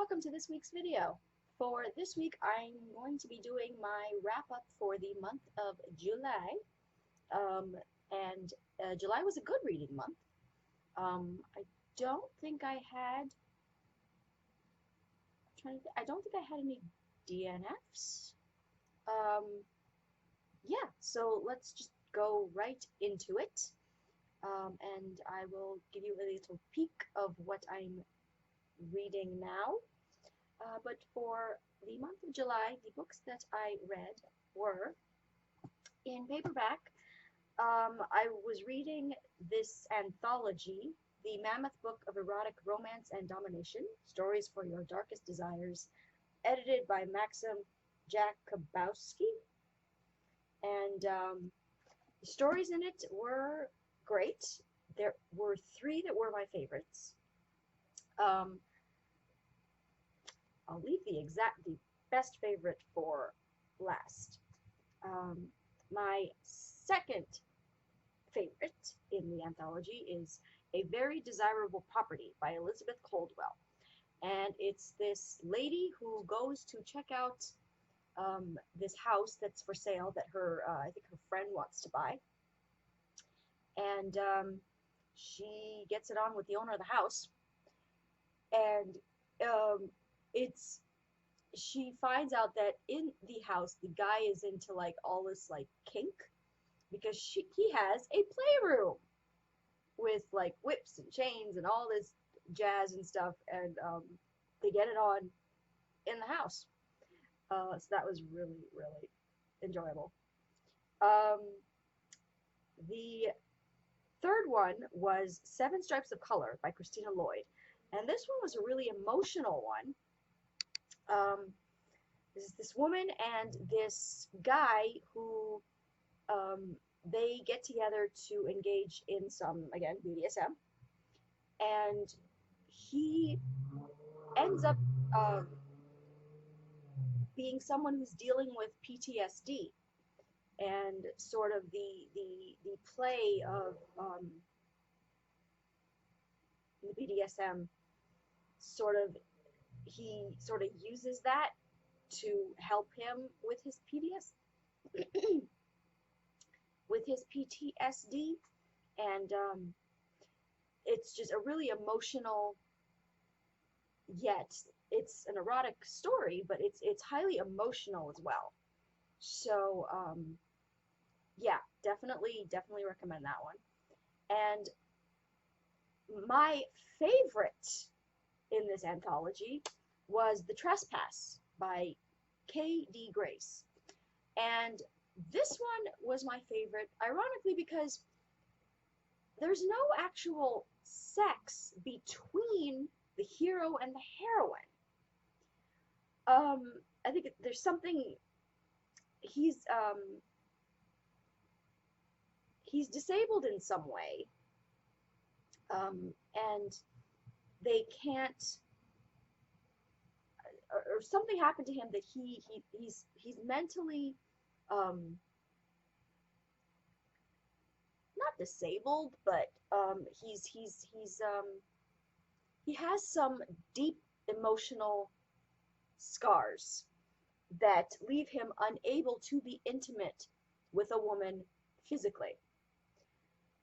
welcome to this week's video. For this week, I'm going to be doing my wrap-up for the month of July, um, and July was a good reading month. I don't think I had, I don't think I had any DNFs. Um, yeah, so let's just go right into it, and I will give you a little peek of what I'm reading now. But for the month of July, the books that I read were in paperback. I was reading this anthology, The Mammoth Book of Erotic Romance and Domination, Stories for Your Darkest Desires, edited by Maxim Jakubowski. And the stories in it were great. There were three that were my favorites. Um, I'll leave the best favorite for last. My second favorite in the anthology is A Very Desirable Property by Elizabeth Coldwell. And it's this lady who goes to check out this house that's for sale that I think her friend wants to buy. And she gets it on with the owner of the house. And she finds out that in the house the guy is into like all this like kink because he has a playroom with like whips and chains and all this jazz and stuff, and they get it on in the house. So that was really, really enjoyable. The third one was Seven Stripes of Color by Christina Lloyd, and this one was a really emotional one. This woman and this guy who they get together to engage in some, again, BDSM, and he ends up being someone who's dealing with PTSD, and sort of the play of the BDSM he sort of uses that to help him with his PTSD, and it's just a really emotional, yet it's an erotic story, but it's highly emotional as well. So yeah, definitely recommend that one. And my favorite in this anthology was The Trespass by K.D. Grace. And this one was my favorite, ironically, because there's no actual sex between the hero and the heroine. I think there's something, he's disabled in some way, and they can't, or something happened to him that he's mentally not disabled, but he has some deep emotional scars that leave him unable to be intimate with a woman physically.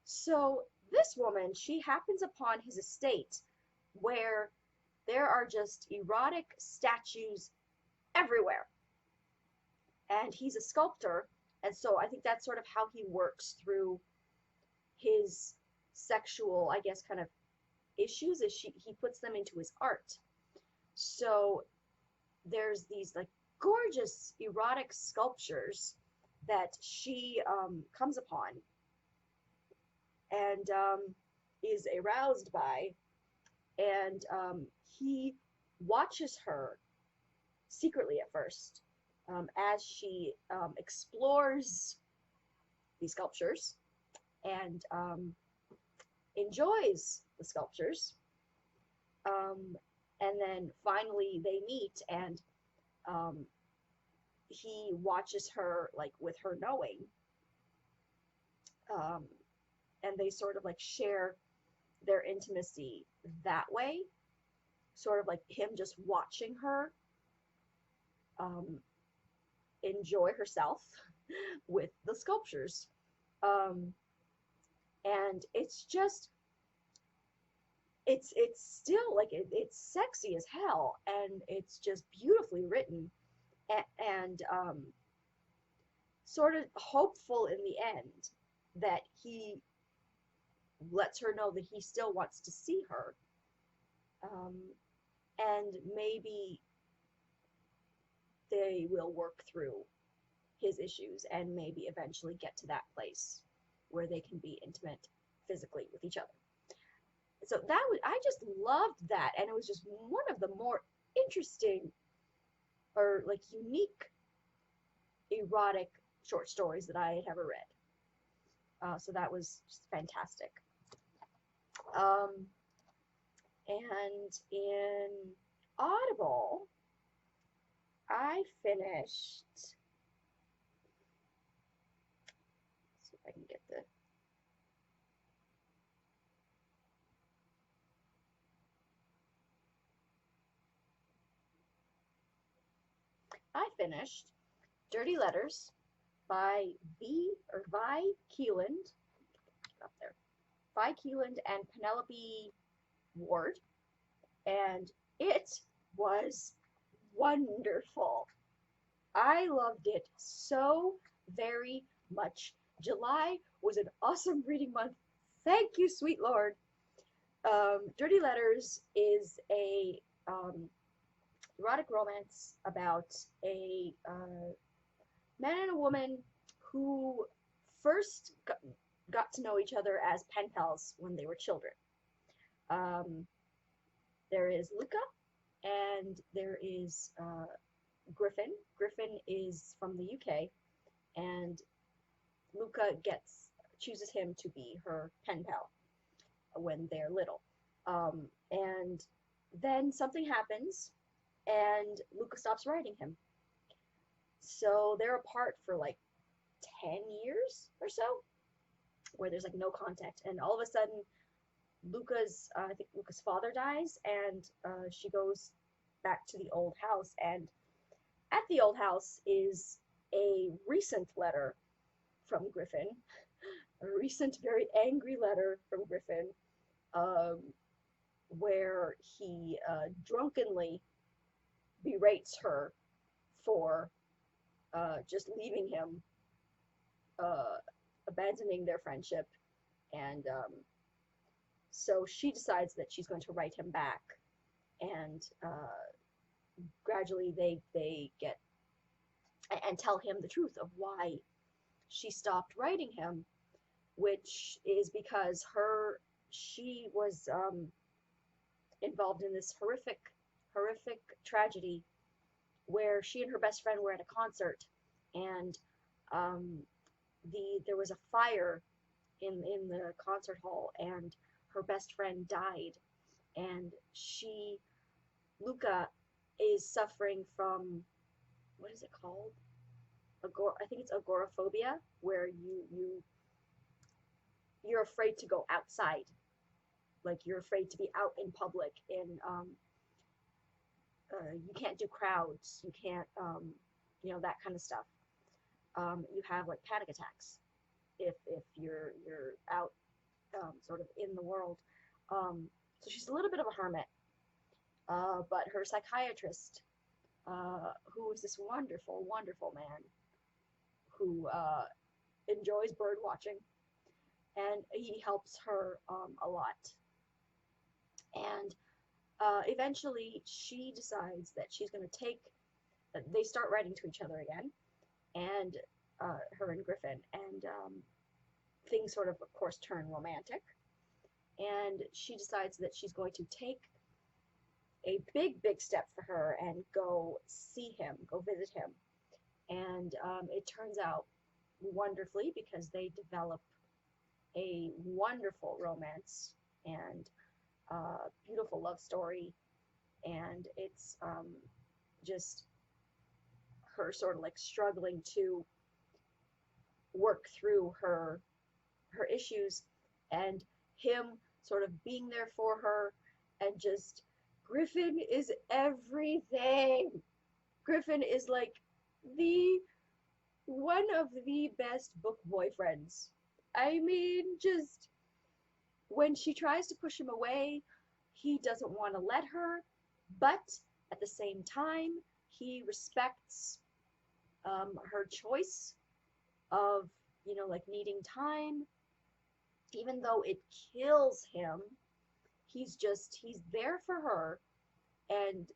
So this woman, she happens upon his estate where there are just erotic statues everywhere. And he's a sculptor, and so I think that's sort of how he works through his sexual, I guess, kind of issues, is he puts them into his art. So there's these like gorgeous erotic sculptures that she comes upon and is aroused by, and he watches her secretly at first as she explores these sculptures and enjoys the sculptures, and then finally they meet, and he watches her like with her knowing, and they sort of like share their intimacy that way. sort of like him just watching her um, enjoy herself with the sculptures. Um, and it's just it's still like it's sexy as hell, and it's just beautifully written, and sort of hopeful in the end that he lets her know that he still wants to see her, um, and maybe they will work through his issues and maybe eventually get to that place where they can be intimate physically with each other. So that was, I just loved that, and it was just one of the more interesting or like unique erotic short stories that I had ever read. So that was just fantastic. Um, and in Audible, I finished. Let's see if I can get the. I finished Dirty Letters by Vi Keeland. Up there, Vi Keeland and Penelope Ward, and it was wonderful. I loved it so very much. July was an awesome reading month. Thank you, sweet Lord. Dirty Letters is a erotic romance about a man and a woman who first got to know each other as pen pals when they were children. Um, there is Luca, and there is Griffin. Griffin is from the UK, and Luca chooses him to be her pen pal when they're little. And then something happens, and Luca stops writing him. So they're apart for like 10 years or so, where there's like no contact. And all of a sudden, I think Luca's father dies, and she goes back to the old house. And at the old house is a recent letter from Griffin, a recent, very angry letter from Griffin, um, where he drunkenly berates her for just leaving him, uh, abandoning their friendship, and so she decides that she's going to write him back, and gradually they get and tell him the truth of why she stopped writing him, which is because she was involved in this horrific tragedy where she and her best friend were at a concert, and um, there was a fire in the concert hall, and her best friend died, and Luca is suffering from, what is it called? I think it's agoraphobia, where you're afraid to go outside, like you're afraid to be out in public, and you can't do crowds, you can't, that kind of stuff. You have like panic attacks if you're out, sort of in the world. So she's a little bit of a hermit, but her psychiatrist, who is this wonderful man who enjoys bird watching, and he helps her a lot. And eventually, she decides that she's going to they start writing to each other again, and her and Griffin, and things sort of course, turn romantic. And she decides that she's going to take a big step for her and go see him, go visit him. And it turns out wonderfully, because they develop a wonderful romance and beautiful love story. And it's just her sort of like struggling to work through her issues, and him sort of being there for her and just Griffin is everything. Griffin is like the one of the best book boyfriends. I mean, just when she tries to push him away, he doesn't want to let her, but at the same time, he respects her choice of, like needing time, even though it kills him. He's there for her, and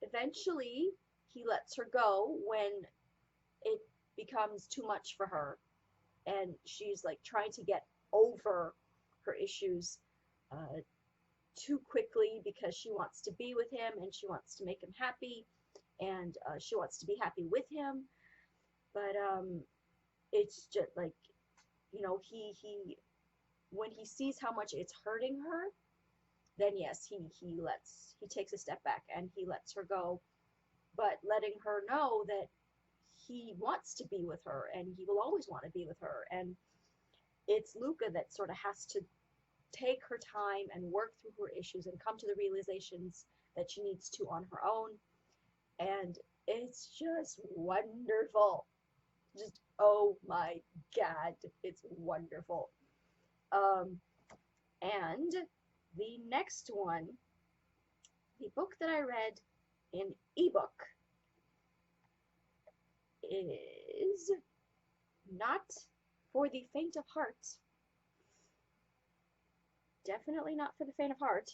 eventually, he lets her go when it becomes too much for her, and she's like trying to get over her issues uh, too quickly because she wants to be with him and she wants to make him happy, and she wants to be happy with him. But it's just like, he when he sees how much it's hurting her, then yes, he takes a step back and he lets her go, but letting her know that he wants to be with her and he will always want to be with her. And it's Luca that sort of has to take her time and work through her issues and come to the realizations that she needs to on her own. And it's just wonderful. Just, oh my God, it's wonderful. Um, and the next one, the book that I read in ebook, is not for the faint of heart. Definitely not for the faint of heart.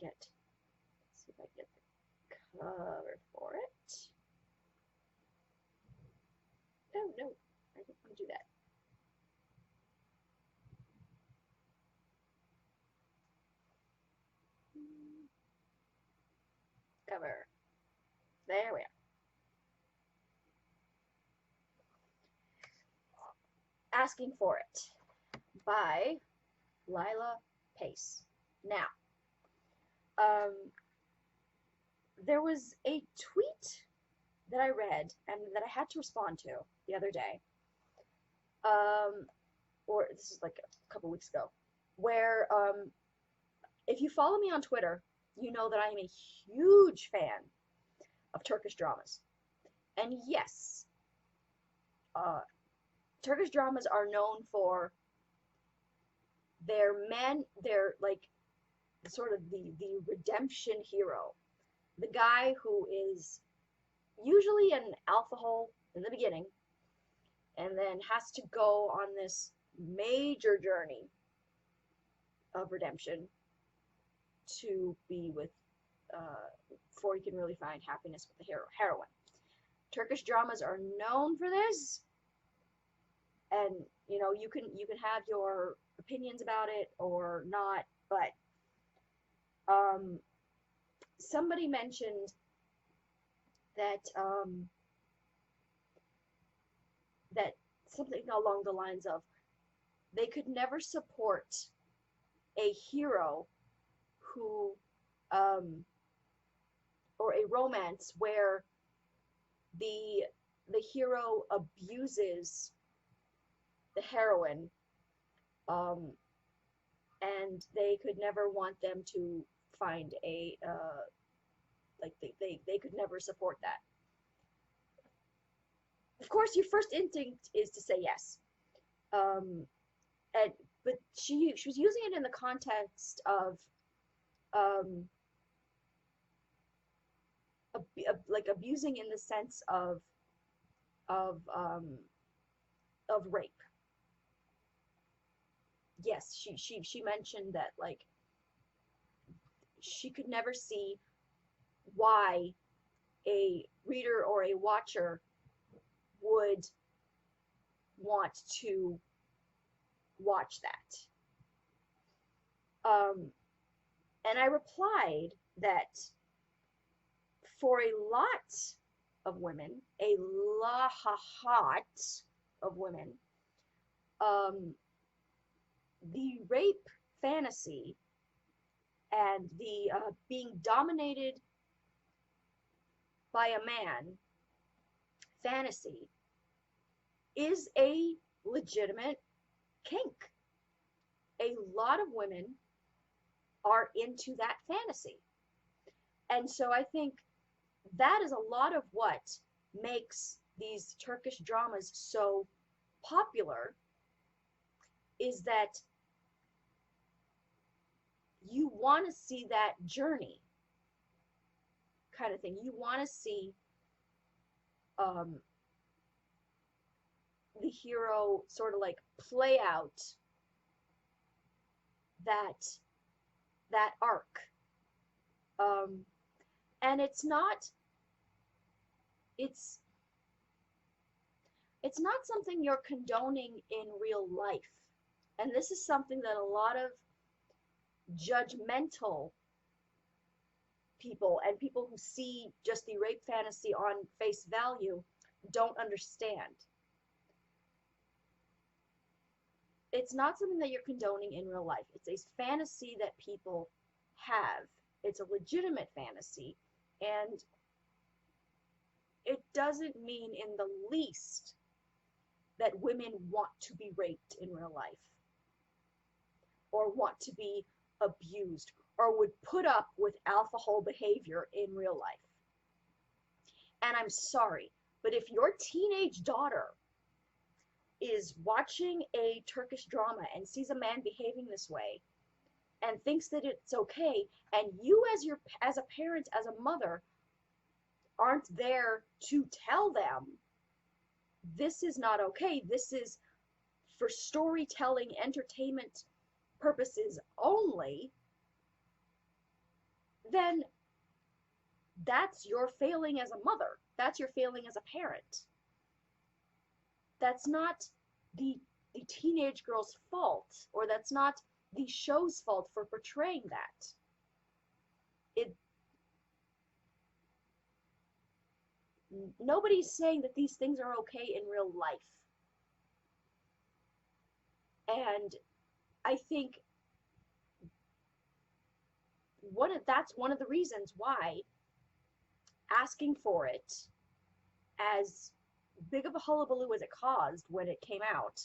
Let's see if I get the cover for it. Oh no, I didn't want to do that. Cover. There we are. Asking for It by Lila Pace. Now, um, there was a tweet that I read and that I had to respond to the other day. Or this is like a couple weeks ago, where if you follow me on Twitter, you know that I am a huge fan of Turkish dramas. And yes, Turkish dramas are known for their like sort of the redemption hero, the guy who is usually an alpha hole in the beginning and then has to go on this major journey of redemption to be with before he can really find happiness with the heroine. Turkish dramas are known for this, and you can have your opinions about it or not, but somebody mentioned that that something along the lines of they could never support a hero who or a romance where the hero abuses the heroine, and they could never want them to find a like they could never support that. Of course, your first instinct is to say yes, and but she was using it in the context of um, like abusing in the sense of um, of rape. Yes, she mentioned that like she could never see why a reader or a watcher would want to watch that. And I replied that for a lot of women, a lot of women, the rape fantasy and the being dominated by a man fantasy is a legitimate kink. a lot of women are into that fantasy. And so I think that is a lot of what makes these Turkish dramas so popular, is that you want to see that journey kind of thing. You want to see um, the hero sort of like play out that that arc. Um, and it's it's not something you're condoning in real life. And this is something that a lot of judgmental people and people who see just the rape fantasy on face value don't understand. It's not something that you're condoning in real life. It's a fantasy that people have. It's a legitimate fantasy, and it doesn't mean in the least that women want to be raped in real life or want to be abused or would put up with alcohol behavior in real life. And I'm sorry, but if your teenage daughter is watching a Turkish drama and sees a man behaving this way and thinks that it's okay, and you as a parent, as a mother, aren't there to tell them this is not okay, this is for storytelling, entertainment purposes only, then that's your failing as a mother. That's your failing as a parent. That's not the teenage girl's fault, or that's not the show's fault for portraying that. It Nobody's saying that these things are okay in real life. And I think that's one of the reasons why asking for it, as big of a hullabaloo as it caused when it came out,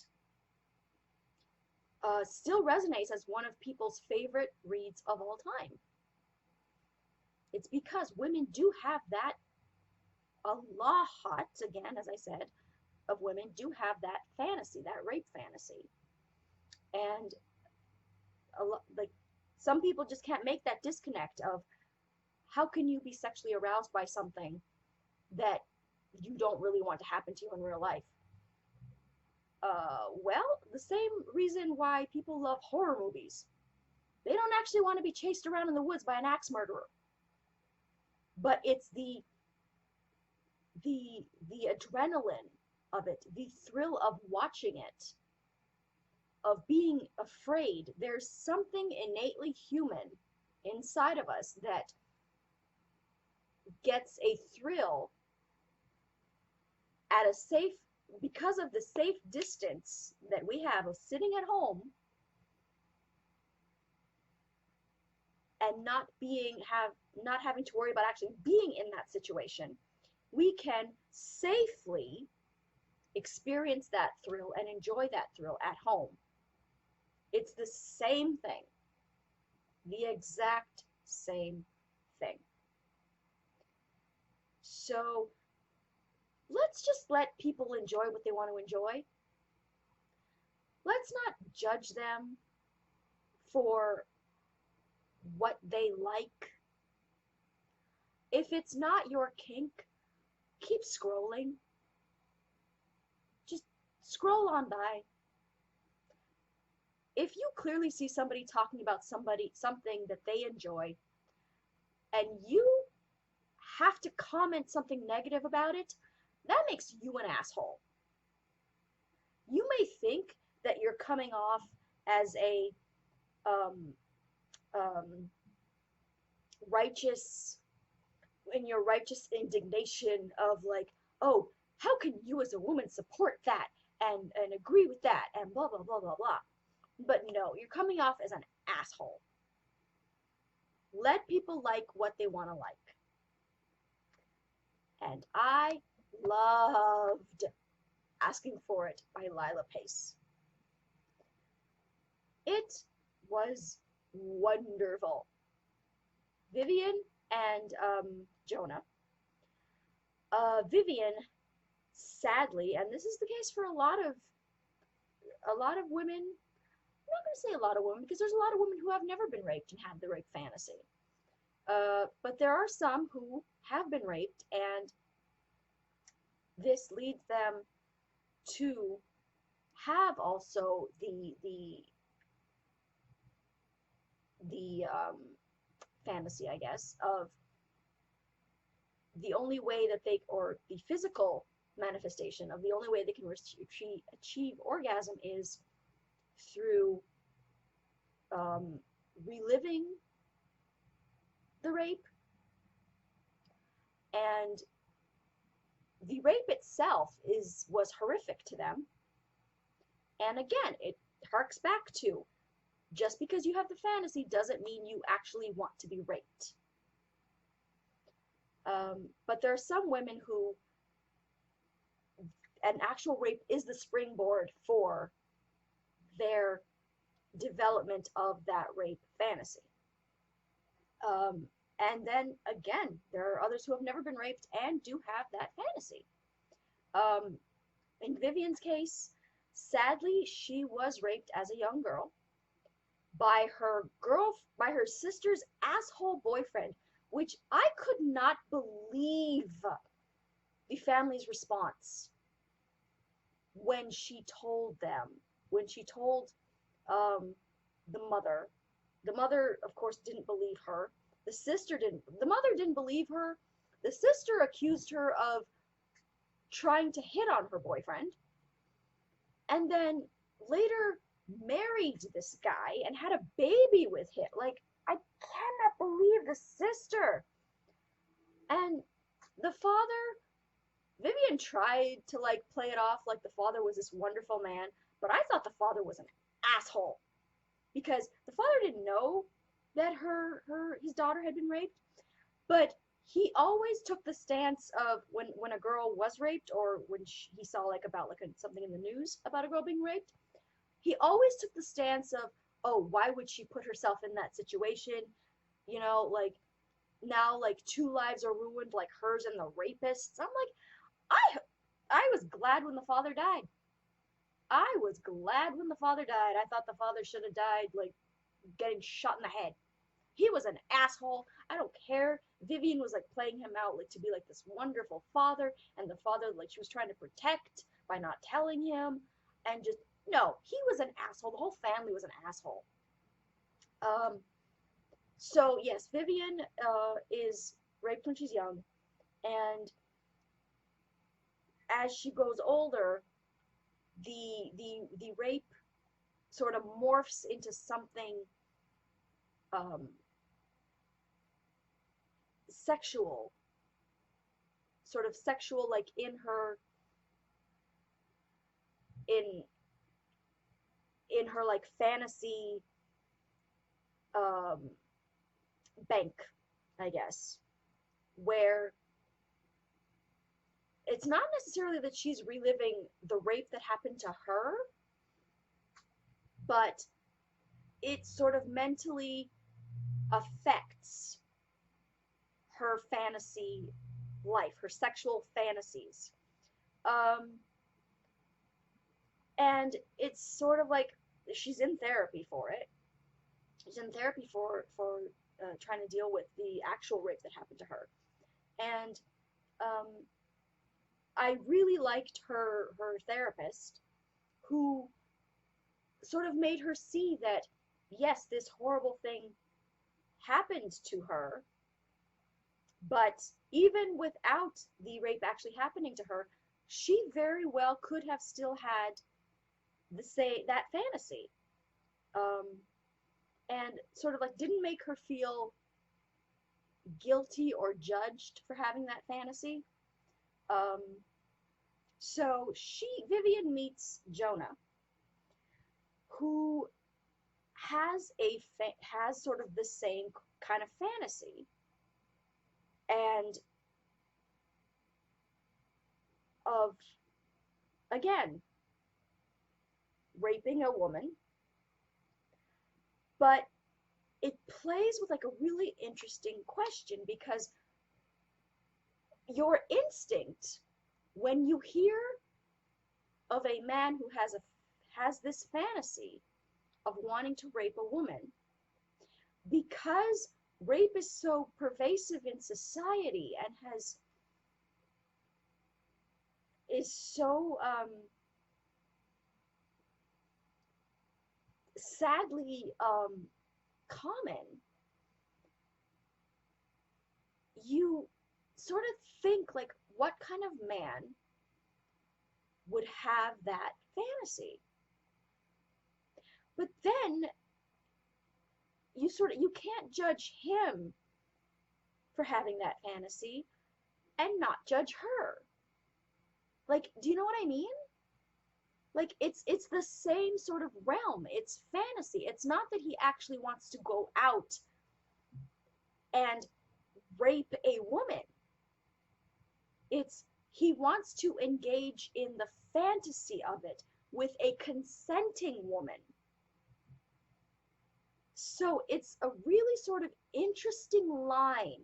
still resonates as one of people's favorite reads of all time. It's because women do have that, a lot, again, as I said, of women do have that fantasy, that rape fantasy. And like some people just can't make that disconnect of how can you be sexually aroused by something that you don't really want to happen to you in real life. Well, the same reason why people love horror movies. They don't actually want to be chased around in the woods by an axe murderer. But it's the adrenaline of it, the thrill of watching it, of being afraid. There's something innately human inside of us that gets a thrill at a safe, because of the safe distance that we have of sitting at home and not having to worry about actually being in that situation. We can safely experience that thrill and enjoy that thrill at home. It's the same thing, the exact same thing. So let's just let people enjoy what they want to enjoy. Let's not judge them for what they like. If it's not your kink, keep scrolling. Just scroll on by. If you clearly see somebody talking about something that they enjoy, and you have to comment something negative about it, that makes you an asshole. You may think that you're coming off as a righteous, in your righteous indignation of like, oh, how can you as a woman support that and agree with that and blah, blah, blah, blah, blah. But no, you're coming off as an asshole. Let people like what they want to like. And I loved Asking for It by Lila Pace. It was wonderful. Vivian and Jonah. Vivian, sadly, and this is the case for a lot of women. I'm not going to say a lot of women because there's a lot of women who have never been raped and have the rape fantasy. But there are some who have been raped, and this leads them to have also the fantasy, I guess, of the only way that they, or the physical manifestation of the only way they can achieve orgasm is through um, reliving the rape, and the rape itself was horrific to them. And again, it harks back to just because you have the fantasy doesn't mean you actually want to be raped. But there are some women who an actual rape is the springboard for their development of that rape fantasy. Um, and then again, there are others who have never been raped and do have that fantasy. Um, in Vivian's case, sadly, she was raped as a young girl by her sister's asshole boyfriend, which I could not believe the family's response when she told them, when she told um, the mother. The mother, of course, didn't believe her. The mother didn't believe her. The sister accused her of trying to hit on her boyfriend, and then later married this guy and had a baby with him. Like, I cannot believe the sister. And the father, Vivian tried to like play it off like the father was this wonderful man, but I thought the father was an asshole because the father didn't know that his daughter had been raped, but he always took the stance of when a girl was raped, or when he saw like about like something in the news about a girl being raped, he always took the stance of, oh, why would she put herself in that situation? You know, like now like two lives are ruined, like hers and the rapist's. I'm like, I was glad when the father died. I was glad when the father died. I thought the father should have died like getting shot in the head. He was an asshole. I don't care. Vivian was like playing him out like to be like this wonderful father, and the father like she was trying to protect by not telling him, and just no, he was an asshole. The whole family was an asshole. Um, so yes, Vivian is raped when she's young, and as she grows older, the rape sort of morphs into something um, sexual, sort of sexual, like in in her like fantasy um, bank, I guess, where it's not necessarily that she's reliving the rape that happened to her, but it sort of mentally affects her fantasy life, her sexual fantasies. Um, and it's sort of like she's in therapy for it. She's in therapy for trying to deal with the actual rape that happened to her. And um, I really liked her therapist, who sort of made her see that yes, this horrible thing happened to her, but even without the rape actually happening to her, she very well could have still had that fantasy, um, and sort of like didn't make her feel guilty or judged for having that fantasy. Um, so Vivian meets Jonah, who has sort of the same kind of fantasy, and of again raping a woman, But it plays with like a really interesting question, because your instinct when you hear of a man who has this fantasy of wanting to rape a woman, because rape is so pervasive in society and is so sadly common, you sort of think like, what kind of man would have that fantasy? But then you can't judge him for having that fantasy and not judge her. Like, do you know what I mean? Like, it's the same sort of realm. It's fantasy. It's not that he actually wants to go out and rape a woman. It's he wants to engage in the fantasy of it with a consenting woman. So it's a really sort of interesting line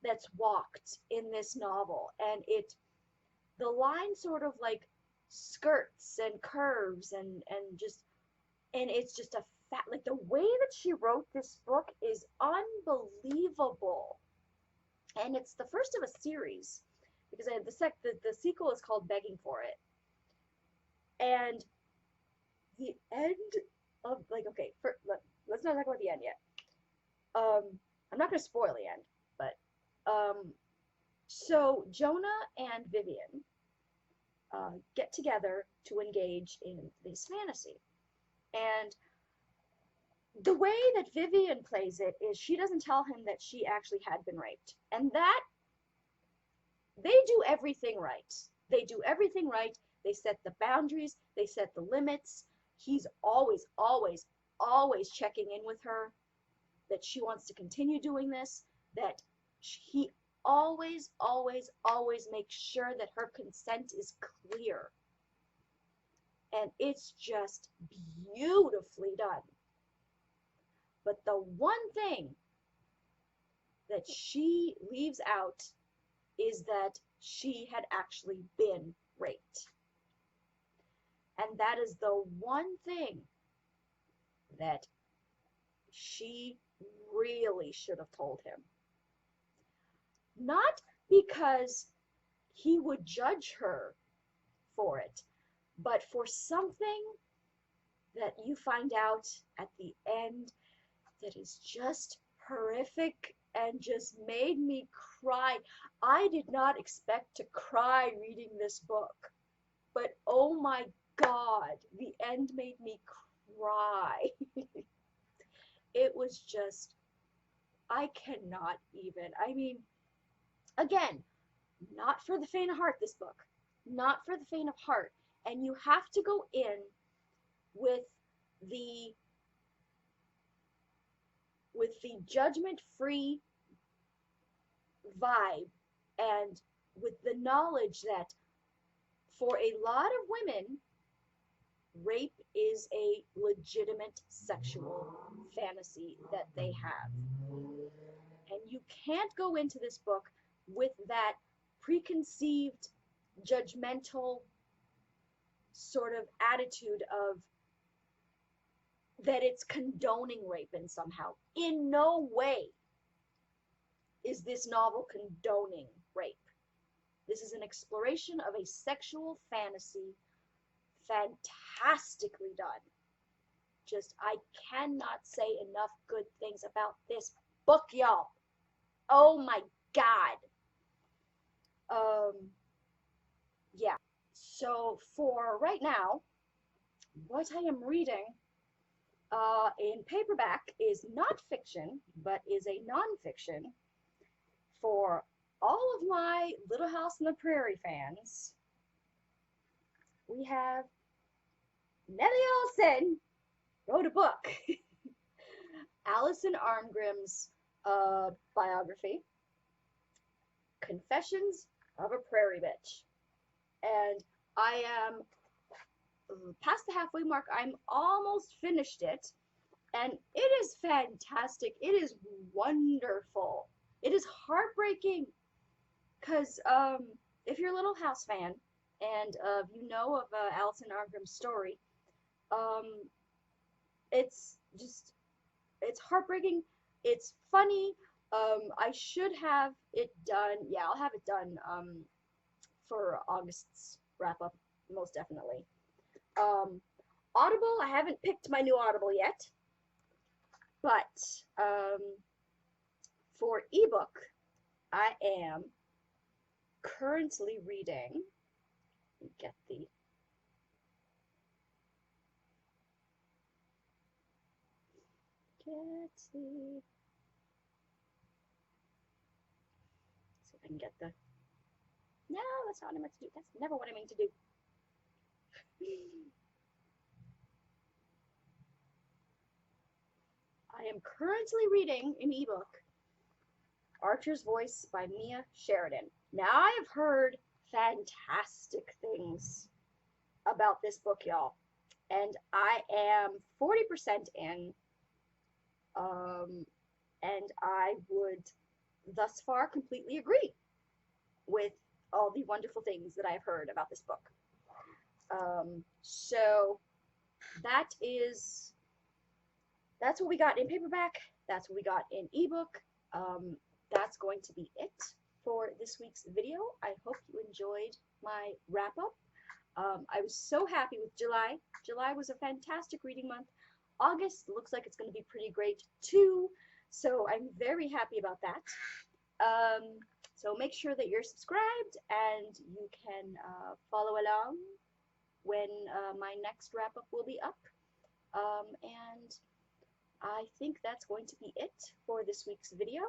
that's walked in this novel, and the line sort of like skirts and curves and it's just a fat, like, the way that she wrote this book is unbelievable. And it's the first of a series, because the sequel is called Begging for It. And the end of, like, okay, let's not talk about the end yet. I'm not going to spoil the end, but so Jonah and Vivian get together to engage in this fantasy. And the way that Vivian plays it is she doesn't tell him that she actually had been raped. And that, they do everything right. They do everything right. They set the boundaries. They set the limits. He's always, always, always checking in with her that she wants to continue doing this, that he always, always, always makes sure that her consent is clear. And it's just beautifully done. But the one thing that she leaves out is that she had actually been raped. And that is the one thing that she really should have told him. Not because he would judge her for it, but for something that you find out at the end that is just horrific and just made me cry. I did not expect to cry reading this book, but oh my God, the end made me cry. It was just, I cannot even. I mean, again, not for the faint of heart, this book. Not for the faint of heart. And you have to go in with the judgment-free vibe, and with the knowledge that for a lot of women, rape is a legitimate sexual fantasy that they have. And you can't go into this book with that preconceived, judgmental sort of attitude of that it's condoning rape in somehow. In no way is this novel condoning rape. This is an exploration of a sexual fantasy, fantastically done. Just, I cannot say enough good things about this book, y'all. Oh my God. Yeah. So for right now, what I am reading in paperback is not fiction, but is a nonfiction for all of my Little House on the Prairie fans. We have Nellie Olson wrote a book, Allison Arngrim's biography, Confessions of a Prairie Bitch. And I am past the halfway mark. I'm almost finished it. And it is fantastic. It is wonderful. It is heartbreaking because if you're a Little House fan and you know of Alison Arngrim's story, um, it's just it's heartbreaking. It's funny. I should have it done. Yeah, I'll have it done for August's wrap up, most definitely. Um, Audible, I haven't picked my new Audible yet, but for ebook, I am currently reading. Get the get the. See if I can get the. No, that's not what I meant to do. That's never what I meant to do. I am currently reading an ebook, Archer's Voice by Mia Sheridan. Now, I have heard fantastic things about this book, y'all, and I am 40% in, um, and I would thus far completely agree with all the wonderful things that I've heard about this book. So that is that's what we got in paperback. That's what we got in ebook. Um, that's going to be it for this week's video. I hope you enjoyed my wrap up. I was so happy with July. July was a fantastic reading month. August looks like it's going to be pretty great too. So I'm very happy about that. So make sure that you're subscribed and you can follow along when my next wrap up will be up. And I think that's going to be it for this week's video.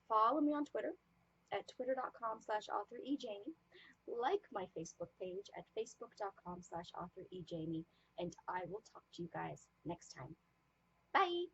Follow me on Twitter at twitter.com/authorejamie. Like my Facebook page at facebook.com/authorejamie. And I will talk to you guys next time. Bye!